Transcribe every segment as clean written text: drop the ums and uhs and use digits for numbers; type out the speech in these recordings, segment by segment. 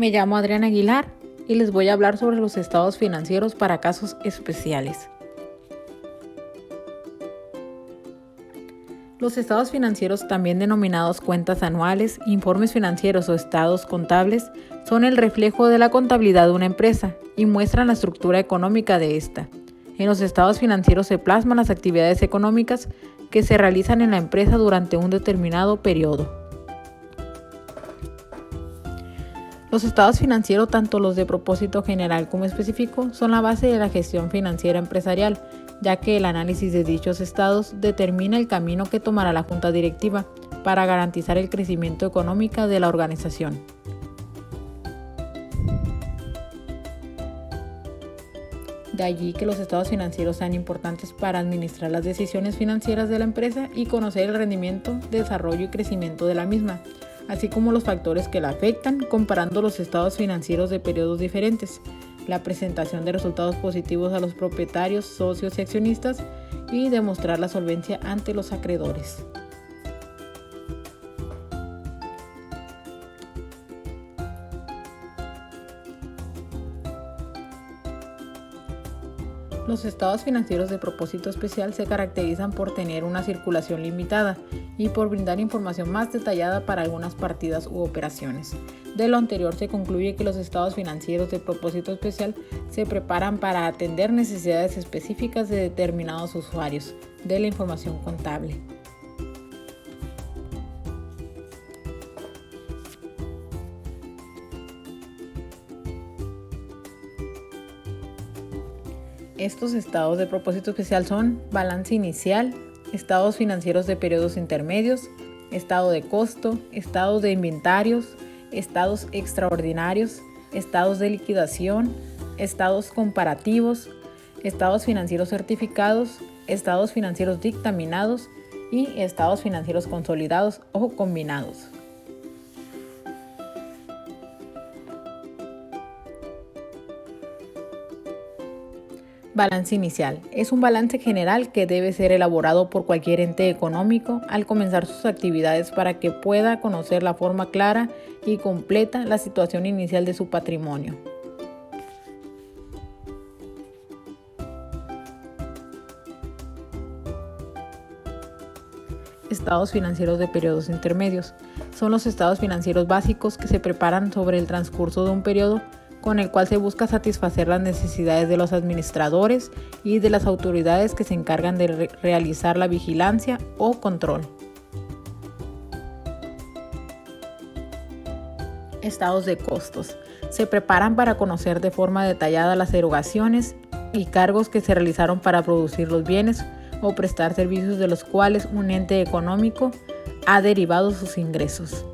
Me llamo Adriana Aguilar y les voy a hablar sobre los estados financieros para casos especiales. Los estados financieros, también denominados cuentas anuales, informes financieros o estados contables, son el reflejo de la contabilidad de una empresa y muestran la estructura económica de esta. En los estados financieros se plasman las actividades económicas que se realizan en la empresa durante un determinado periodo. Los estados financieros, tanto los de propósito general como específico, son la base de la gestión financiera empresarial, ya que el análisis de dichos estados determina el camino que tomará la junta directiva para garantizar el crecimiento económico de la organización. De allí que los estados financieros sean importantes para administrar las decisiones financieras de la empresa y conocer el rendimiento, desarrollo y crecimiento de la misma, así como los factores que la afectan, comparando los estados financieros de periodos diferentes, la presentación de resultados positivos a los propietarios, socios y accionistas y demostrar la solvencia ante los acreedores. Los estados financieros de propósito especial se caracterizan por tener una circulación limitada y por brindar información más detallada para algunas partidas u operaciones. De lo anterior se concluye que los estados financieros de propósito especial se preparan para atender necesidades específicas de determinados usuarios de la información contable. Estos estados de propósito especial son balance inicial, estados financieros de periodos intermedios, estado de costo, estados de inventarios, estados extraordinarios, estados de liquidación, estados comparativos, estados financieros certificados, estados financieros dictaminados y estados financieros consolidados o combinados. Balance inicial. Es un balance general que debe ser elaborado por cualquier ente económico al comenzar sus actividades para que pueda conocer la forma clara y completa la situación inicial de su patrimonio. Estados financieros de periodos intermedios. Son los estados financieros básicos que se preparan sobre el transcurso de un periodo con el cual se busca satisfacer las necesidades de los administradores y de las autoridades que se encargan de realizar la vigilancia o control. Estados de costos. Se preparan para conocer de forma detallada las erogaciones y cargos que se realizaron para producir los bienes o prestar servicios de los cuales un ente económico ha derivado sus ingresos.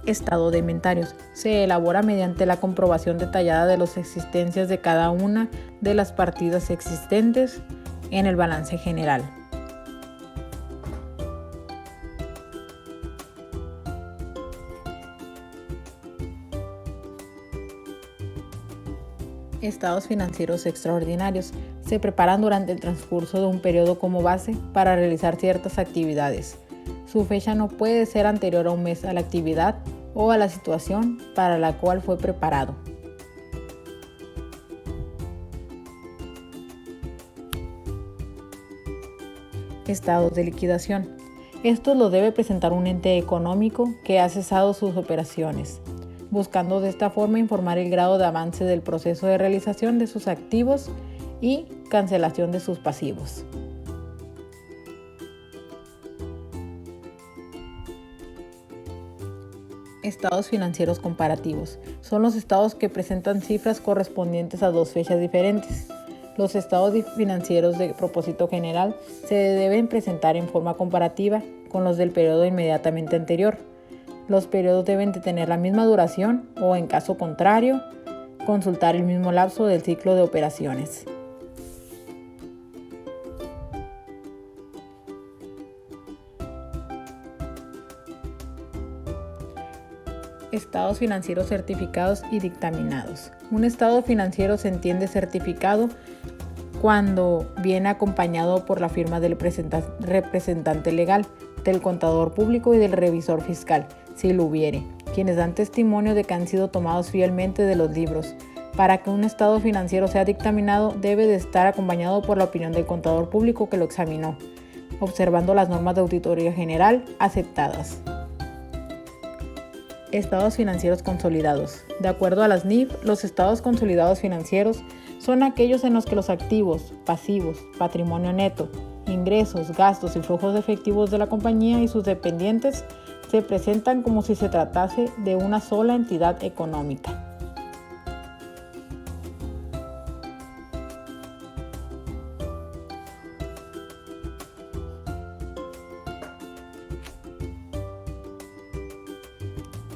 Estado de inventarios. Se elabora mediante la comprobación detallada de las existencias de cada una de las partidas existentes en el balance general. Estados financieros extraordinarios. Se preparan durante el transcurso de un periodo como base para realizar ciertas actividades. Su fecha no puede ser anterior a un mes a la actividad o a la situación para la cual fue preparado. Estados de liquidación. Esto lo debe presentar un ente económico que ha cesado sus operaciones, buscando de esta forma informar el grado de avance del proceso de realización de sus activos y cancelación de sus pasivos. Estados financieros comparativos. Son los estados que presentan cifras correspondientes a dos fechas diferentes. Los estados financieros de propósito general se deben presentar en forma comparativa con los del periodo inmediatamente anterior. Los periodos deben de tener la misma duración o, en caso contrario, consultar el mismo lapso del ciclo de operaciones. Estados financieros certificados y dictaminados. Un estado financiero se entiende certificado cuando viene acompañado por la firma del representante legal, del contador público y del revisor fiscal, si lo hubiere, quienes dan testimonio de que han sido tomados fielmente de los libros. Para que un estado financiero sea dictaminado, debe de estar acompañado por la opinión del contador público que lo examinó, observando las normas de auditoría general aceptadas. Estados financieros consolidados. De acuerdo a las NIF, los estados consolidados financieros son aquellos en los que los activos, pasivos, patrimonio neto, ingresos, gastos y flujos efectivos de la compañía y sus dependientes se presentan como si se tratase de una sola entidad económica.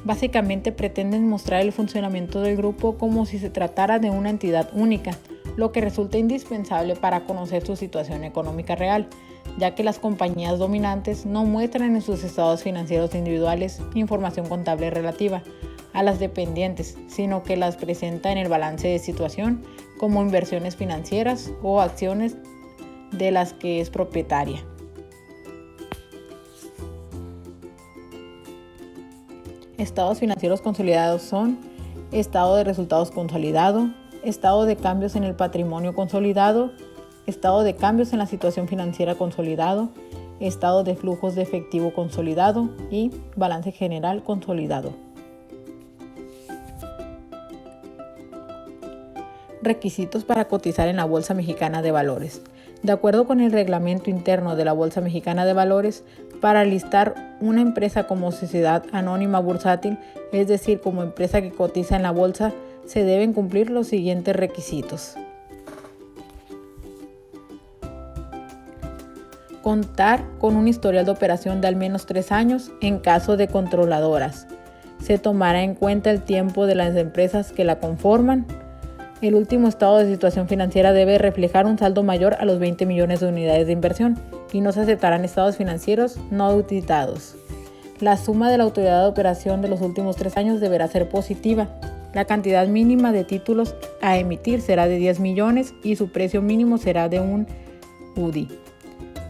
Básicamente pretenden mostrar el funcionamiento del grupo como si se tratara de una entidad única, lo que resulta indispensable para conocer su situación económica real, ya que las compañías dominantes no muestran en sus estados financieros individuales información contable relativa a las dependientes, sino que las presenta en el balance de situación como inversiones financieras o acciones de las que es propietaria. Estados financieros consolidados son estado de resultados consolidado, estado de cambios en el patrimonio consolidado, estado de cambios en la situación financiera consolidado, estado de flujos de efectivo consolidado y balance general consolidado. Requisitos para cotizar en la Bolsa Mexicana de Valores. De acuerdo con el reglamento interno de la Bolsa Mexicana de Valores, para listar una empresa como sociedad anónima bursátil, es decir, como empresa que cotiza en la bolsa, se deben cumplir los siguientes requisitos. Contar con un historial de operación de al menos 3 años en caso de controladoras. Se tomará en cuenta el tiempo de las empresas que la conforman. El último estado de situación financiera debe reflejar un saldo mayor a los 20 millones de unidades de inversión y no se aceptarán estados financieros no auditados. La suma de la utilidad de operación de los últimos 3 años deberá ser positiva. La cantidad mínima de títulos a emitir será de 10 millones y su precio mínimo será de un UDI.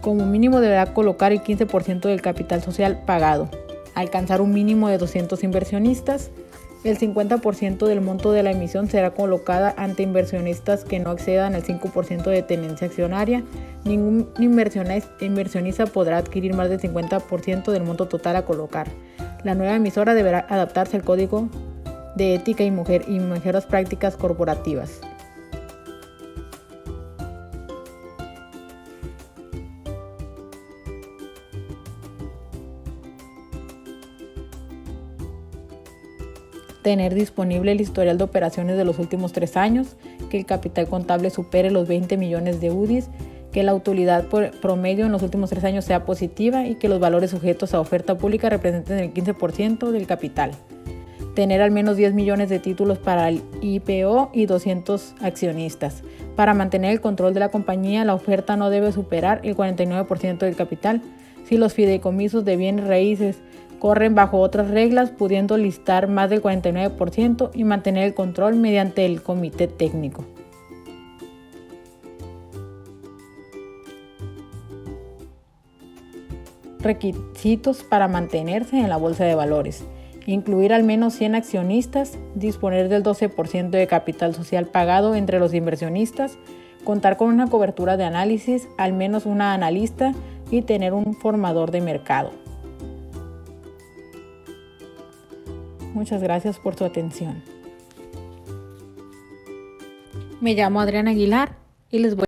Como mínimo deberá colocar el 15% del capital social pagado, alcanzar un mínimo de 200 inversionistas. El 50% del monto de la emisión será colocada ante inversionistas que no excedan el 5% de tenencia accionaria. Ningún inversionista podrá adquirir más del 50% del monto total a colocar. La nueva emisora deberá adaptarse al Código de Ética y Mejores Prácticas Corporativas. Tener disponible el historial de operaciones de los últimos 3 años, que el capital contable supere los 20 millones de UDIs, que la utilidad promedio en los últimos 3 años sea positiva y que los valores sujetos a oferta pública representen el 15% del capital. Tener al menos 10 millones de títulos para el IPO y 200 accionistas. Para mantener el control de la compañía, la oferta no debe superar el 49% del capital. Si los fideicomisos de bienes raíces corren bajo otras reglas, pudiendo listar más del 49% y mantener el control mediante el comité técnico. Requisitos para mantenerse en la bolsa de valores. Incluir al menos 100 accionistas, disponer del 12% de capital social pagado entre los inversionistas, contar con una cobertura de análisis, al menos una analista y tener un formador de mercado. Muchas gracias por su atención. Me llamo Adriana Aguilar y les voy